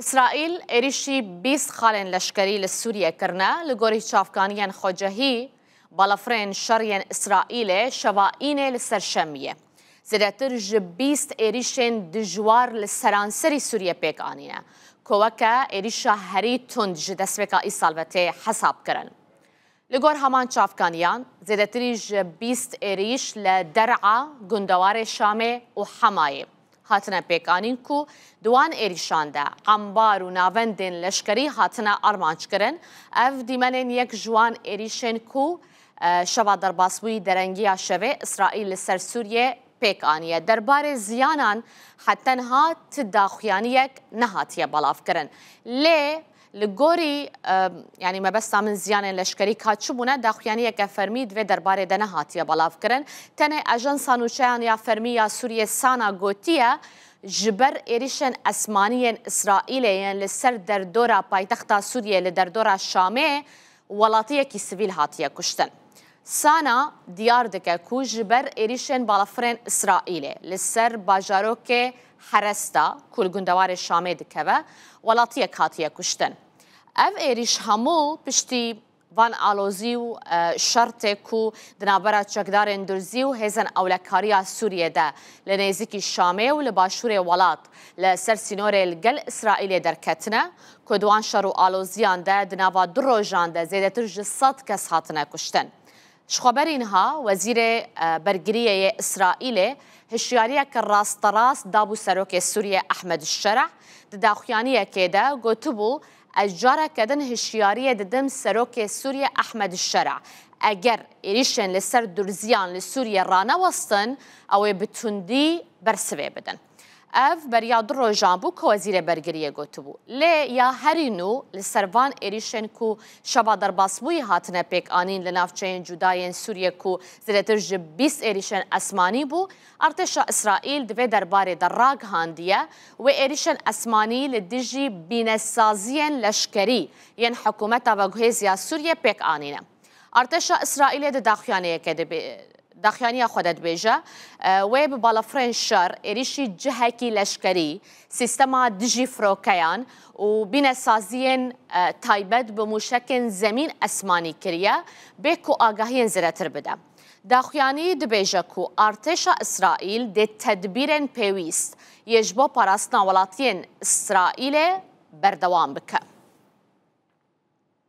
إسرائيل إريشي 20 خالن لشكري لسوريا كرنا لغوري شافكانيان خوجهي بالافرين شريان إسرائيل شوائين لسرشمية زيادتر جب 20 إريشين دجوار لسرانسري سوريا بيك آنينا كوكا إريشا هري تند جدسبكا إيصالبتي حساب كرن لغور همان شافكانيان زيادتر جب 20 إريش لدرعا گندوار شامي وحماية هاتنا پیکانین کو دوان ایریشان ده عمبار و ناوندین لشکری هاتنا آرمانچ کرن اف دیمنین یک جوان ایریشن کو شوا درباسوی درنگیا شوه اسرائیل لسر سوریه پیکانیه درباره زیانان حتی ها تداخیانیک نهاتیه بلاف کرن لی لگوری یعنی ما بس من زیان لشکری کاتشبونه داخیانی که فرمید و درباره دنه هاتیه بلاف کرن تنه اجنس سانوچیان یا فرمی یا سوریه سانا گوتیه جبر ایریشن اسمانیین اسرائیلیین لسر در دورا پایتخت سوریه لدر دورا شامه ولاتیه کی سیویل هاتیه کشتن سانا دیار دکه کو جبر ایریشن بالافرین اسرائیلی لسر باجاروک حرستا کل گندوار شامه دکه ولاتیه کاتیه کشتن اف ایریش همو پشتی وان آلوزی و شرط کو دنابرا چکدار اندرزی و هزن اولکاریا سوریه ده لنیزیکی شامه و لباشور ولات لسر سینور الگل اسرائیل در کتنه کدوان شر و آلوزیان ده دنابا دروجان ده زیدتر جسد کس هاتنه کشتن شخبر اینها وزیر برگریه اسرائیل هشیاریه که راست راست دابو سروک سوریه احمد الشرع داخیانیه که ده گوتبو اجاره کدن هشیاریه ددم سروک سوریه احمد الشرع اگر ایریشن لسر درزیان لسوریه رانه وستن او بتوندی برسوه بدن اف بریاد رو جانبو که وزیر برگریه گوتبو لی یا هرینو لسروان ایریشن کو شبا در باسبوی هاتنه پیک آنین لنافچین جداین سوریه کو زیادتر جب 20 ایریشن اسمانی بو ارتشا اسرائیل دوی درباره در راگ هاندیه و ایریشن اسمانی لدیجی بینسازین لشکری ین حکومتا و گوهزیا سوریه پیک آنینه ارتشا اسرائیل ده داخیانه که داخیانی خودت بیجه و به بالافرین شر ایریشی جهکی لشکری سیستما دجی فروکیان و بین سازین تایبت به موشکن زمین اسمانی کریه به کو آگاهی زیادتر بده داخیانی دبیجه کو ارتش اسرائیل ده تدبیرن پیویست یجبو پاراستنا ولاتین اسرائیل بردوام بکه